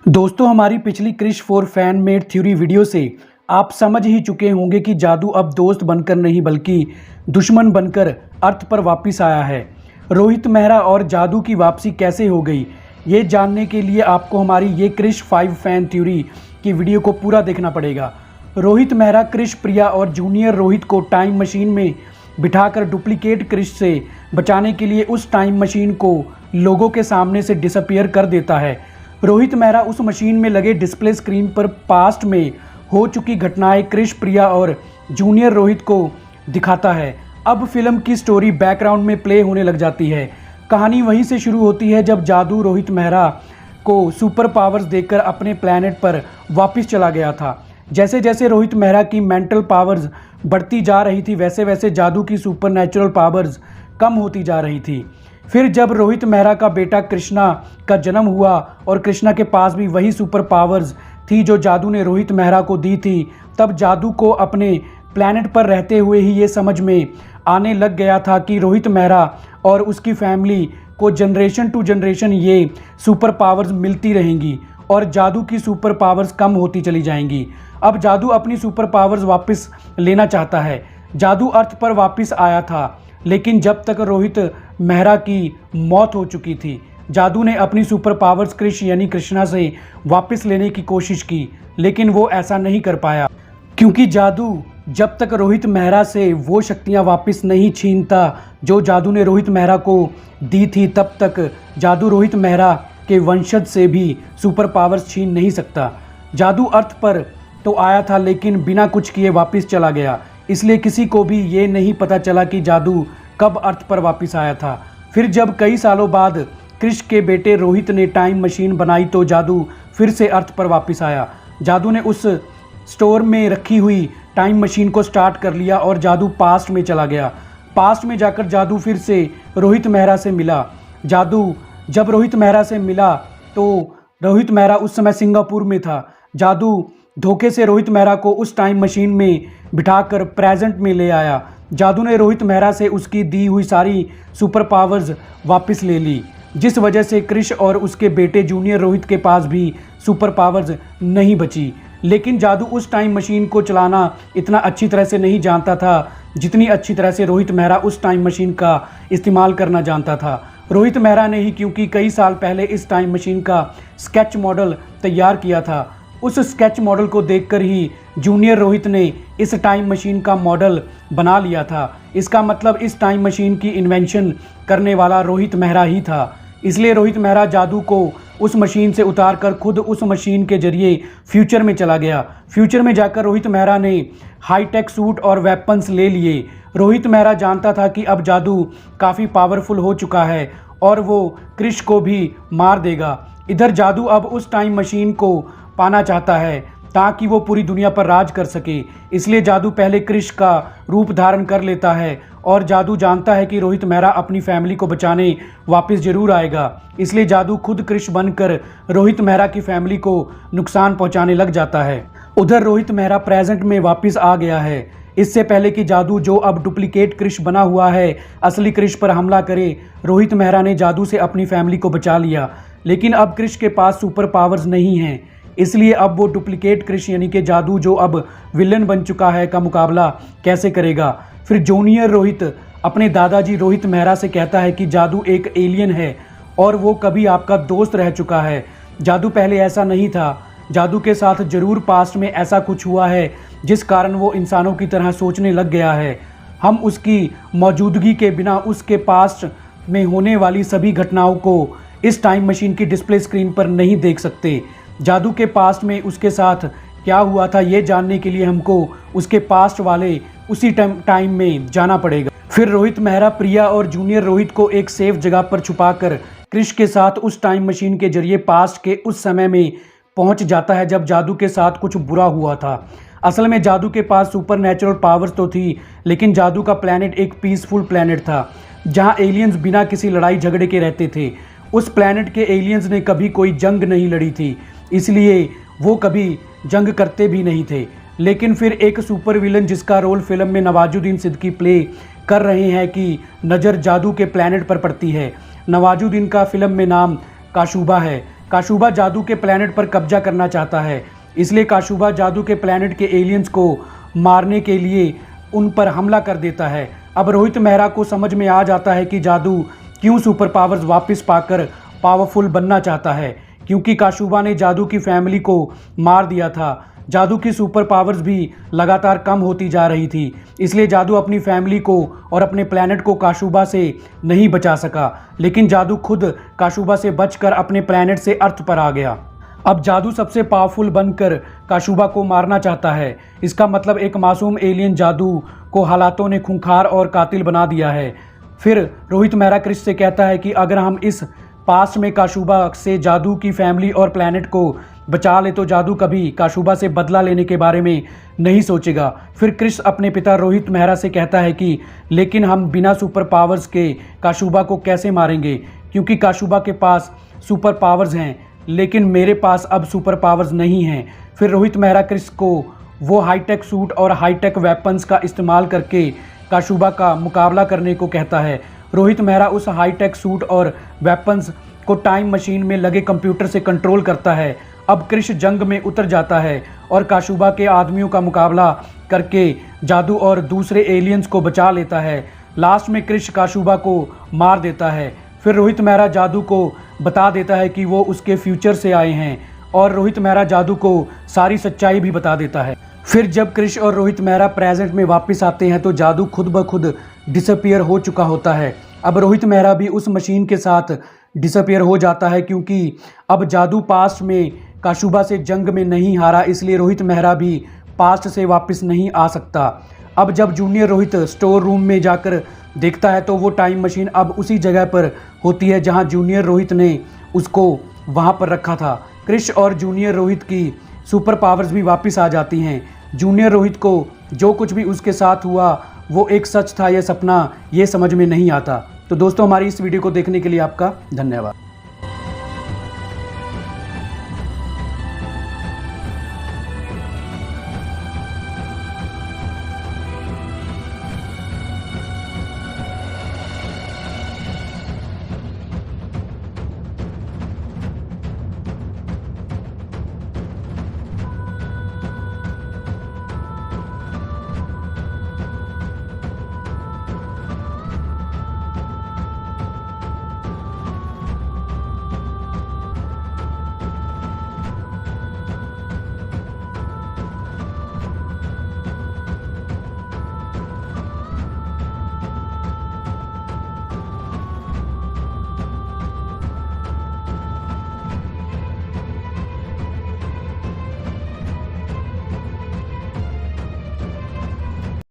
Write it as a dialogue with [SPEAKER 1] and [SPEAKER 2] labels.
[SPEAKER 1] दोस्तों, हमारी पिछली Krrish 4 fan made theory video से आप समझ ही चुके होंगे कि जादू अब दोस्त बनकर नहीं बल्कि दुश्मन बनकर अर्थ पर वापस आया है। रोहित मेहरा और जादू की वापसी कैसे हो गई, ये जानने के लिए आपको हमारी ये क्रिश 5 फैन थ्योरी की वीडियो को पूरा देखना पड़ेगा। रोहित मेहरा क्रिश प्रिया और जूनियर रोहित को टाइम मशीन में बिठाकर डुप्लीकेट क्रिश से बचाने के लिए उस टाइम मशीन को लोगों के सामने से डिसअपीयर कर देता है। रोहित मेहरा उस मशीन में लगे डिस्प्ले स्क्रीन पर पास्ट में हो चुकी घटनाएं क्रिश प्रिया और जूनियर रोहित को दिखाता है। अब फिल्म की स्टोरी बैकग्राउंड में प्ले होने लग जाती है। कहानी वहीं से शुरू होती है जब जादू रोहित मेहरा को सुपर पावर्स देकर अपने प्लैनेट पर वापस चला गया था। जैसे जैसे रोहित मेहरा की मेंटल पावर्स बढ़ती जा रही थी वैसे वैसे जादू की सुपरनैचुरल पावर्स कम होती जा रही थी। फिर जब रोहित मेहरा का बेटा कृष्णा का जन्म हुआ और कृष्णा के पास भी वही सुपर पावर्स थी जो जादू ने रोहित मेहरा को दी थी, तब जादू को अपने प्लैनेट पर रहते हुए ही ये समझ में आने लग गया था कि रोहित मेहरा और उसकी फैमिली को जनरेशन टू जनरेशन ये सुपर पावर्स मिलती रहेंगी और जादू की सुपर पावर्स कम होती चली जाएंगी। अब जादू अपनी सुपर पावर्स वापस लेना चाहता है। जादू अर्थ पर वापस आया था, लेकिन जब तक रोहित मेहरा की मौत हो चुकी थी, जादू ने अपनी सुपर पावर्स क्रिश यानी कृष्णा से वापस लेने की कोशिश की, लेकिन वो ऐसा नहीं कर पाया क्योंकि जादू जब तक रोहित मेहरा से वो शक्तियां वापस नहीं छीनता जो जादू ने रोहित मेहरा को दी थी, तब तक जादू रोहित मेहरा के वंशज से भी सुपर पावर्स छीन नहीं सकता। जादू अर्थ पर तो आया था लेकिन बिना कुछ किए वापस चला गया, इसलिए किसी को भी ये नहीं पता चला कि जादू कब अर्थ पर वापस आया था। फिर जब कई सालों बाद क्रिश के बेटे रोहित ने टाइम मशीन बनाई तो जादू फिर से अर्थ पर वापस आया। जादू ने उस स्टोर में रखी हुई टाइम मशीन को स्टार्ट कर लिया और जादू पास्ट में चला गया। पास्ट में जाकर जादू फिर से रोहित मेहरा से मिला। जादू जब रोहित मेहरा से मिला तो रोहित मेहरा उस समय सिंगापुर में था। जादू धोखे से रोहित मेहरा को उस टाइम मशीन में बिठाकर प्रेजेंट में ले आया। जादू ने रोहित मेहरा से उसकी दी हुई सारी सुपर पावर्स वापस ले ली, जिस वजह से क्रिश और उसके बेटे जूनियर रोहित के पास भी सुपर पावर्स नहीं बची। लेकिन जादू उस टाइम मशीन को चलाना इतना अच्छी तरह से नहीं जानता था जितनी अच्छी तरह से रोहित मेहरा उस टाइम मशीन का इस्तेमाल करना जानता था। रोहित मेहरा ने ही क्योंकि कई साल पहले इस टाइम मशीन का स्केच मॉडल तैयार किया था। उस स्केच मॉडल को देखकर ही जूनियर रोहित ने इस टाइम मशीन का मॉडल बना लिया था। इसका मतलब इस टाइम मशीन की इन्वेंशन करने वाला रोहित मेहरा ही था। इसलिए रोहित मेहरा जादू को उस मशीन से उतारकर खुद उस मशीन के जरिए फ्यूचर में चला गया। फ्यूचर में जाकर रोहित मेहरा ने हाईटेक सूट और वेपन्स ले लिए। रोहित मेहरा जानता था कि अब जादू काफ़ी पावरफुल हो चुका है और वो क्रिश को भी मार देगा। इधर जादू अब उस टाइम मशीन को पाना चाहता है ताकि वो पूरी दुनिया पर राज कर सके। इसलिए जादू पहले क्रिश का रूप धारण कर लेता है और जादू जानता है कि रोहित मेहरा अपनी फैमिली को बचाने वापस जरूर आएगा। इसलिए जादू खुद क्रिश बनकर रोहित मेहरा की फैमिली को नुकसान पहुंचाने लग जाता है। उधर रोहित मेहरा प्रेजेंट में वापस आ गया है। इससे पहले कि जादू जो अब डुप्लीकेट क्रिश बना हुआ है असली क्रिश पर हमला करे, रोहित मेहरा ने जादू से अपनी फैमिली को बचा लिया। लेकिन अब क्रिश के पास सुपर पावर्स नहीं हैं, इसलिए अब वो डुप्लीकेट क्रिश यानी कि जादू जो अब विलन बन चुका है का मुकाबला कैसे करेगा। फिर जूनियर रोहित अपने दादाजी रोहित मेहरा से कहता है कि जादू एक एलियन है और वो कभी आपका दोस्त रह चुका है। जादू पहले ऐसा नहीं था। जादू के साथ जरूर पास्ट में ऐसा कुछ हुआ है जिस कारण वो इंसानों की तरह सोचने लग गया है। हम उसकी मौजूदगी के बिना उसके पास्ट में होने वाली सभी घटनाओं को इस टाइम मशीन की डिस्प्ले स्क्रीन पर नहीं देख सकते। जादू के पास्ट में उसके साथ क्या हुआ था ये जानने के लिए हमको उसके पास्ट वाले उसी टाइम में जाना पड़ेगा। फिर रोहित मेहरा प्रिया और जूनियर रोहित को एक सेफ जगह पर छुपाकर क्रिश के साथ उस टाइम मशीन के जरिए पास्ट के उस समय में पहुंच जाता है जब जादू के साथ कुछ बुरा हुआ था। असल में जादू के पास सुपर नेचुरल पावर्स तो थी, लेकिन जादू का प्लैनेट एक पीसफुल प्लैनेट था जहां एलियंस बिना किसी लड़ाई झगड़े के रहते थे। उस प्लैनेट के एलियंस ने कभी कोई जंग नहीं लड़ी थी, इसलिए वो कभी जंग करते भी नहीं थे। लेकिन फिर एक सुपर विलन जिसका रोल फिल्म में नवाजुद्दीन सिद्दीकी प्ले कर रहे हैं कि नज़र जादू के प्लैनेट पर पड़ती है। नवाजुद्दीन का फिल्म में नाम काशुबा है। काशुबा जादू के प्लैनेट पर कब्जा करना चाहता है, इसलिए काशुबा जादू के प्लैनेट के एलियंस को मारने के लिए उन पर हमला कर देता है। अब रोहित मेहरा को समझ में आ जाता है कि जादू क्यों सुपर पावर्स वापस पाकर पावरफुल बनना चाहता है, क्योंकि काशुबा ने जादू की फैमिली को मार दिया था। जादू की सुपर पावर्स भी लगातार कम होती जा रही थी, इसलिए जादू अपनी फैमिली को और अपने प्लैनेट को काशुबा से नहीं बचा सका, लेकिन जादू खुद काशुबा से बचकर अपने प्लैनेट से अर्थ पर आ गया। अब जादू सबसे पावरफुल बनकर काशुबा को मारना चाहता है। इसका मतलब एक मासूम एलियन जादू को हालातों ने खूंखार और कातिल बना दिया है। फिर रोहित मेहरा क्रिश से कहता है कि अगर हम इस पास्ट में काशुबा से जादू की फैमिली और प्लैनेट को बचा ले तो जादू कभी काशुबा से बदला लेने के बारे में नहीं सोचेगा। फिर क्रिश अपने पिता रोहित मेहरा से कहता है कि लेकिन हम बिना सुपर पावर्स के काशुबा को कैसे मारेंगे, क्योंकि काशुबा के पास सुपर पावर्स हैं, लेकिन मेरे पास अब सुपर पावर्स नहीं हैं। फिर रोहित मेहरा क्रिश को वो हाईटेक सूट और हाईटेक वेपन्स का इस्तेमाल करके काशुबा का मुकाबला करने को कहता है। रोहित मेहरा उस हाईटेक सूट और वेपन्स को टाइम मशीन में लगे कंप्यूटर से कंट्रोल करता है। अब क्रिश जंग में उतर जाता है और काशुबा के आदमियों का मुकाबला करके जादू और दूसरे एलियंस को बचा लेता है। लास्ट में क्रिश काशुबा को मार देता है। फिर रोहित मेहरा जादू को बता देता है कि वो उसके फ्यूचर से आए हैं, और रोहित मेहरा जादू को सारी सच्चाई भी बता देता है। फिर जब क्रिश और रोहित मेहरा प्रेजेंट में वापस आते हैं तो जादू खुद ब खुद डिसअपीयर हो चुका होता है। अब रोहित मेहरा भी उस मशीन के साथ डिसअपीयर हो जाता है, क्योंकि अब जादू पास्ट में काशुबा से जंग में नहीं हारा, इसलिए रोहित मेहरा भी पास्ट से वापस नहीं आ सकता। अब जब जूनियर रोहित स्टोर रूम में जाकर देखता है तो वो टाइम मशीन अब उसी जगह पर होती है जहां जूनियर रोहित ने उसको वहां पर रखा था। क्रिश और जूनियर रोहित की सुपर पावर्स भी वापस आ जाती हैं। जूनियर रोहित को जो कुछ भी उसके साथ हुआ वो एक सच था या सपना, ये समझ में नहीं आता। तो दोस्तों, हमारी इस वीडियो को देखने के लिए आपका धन्यवाद।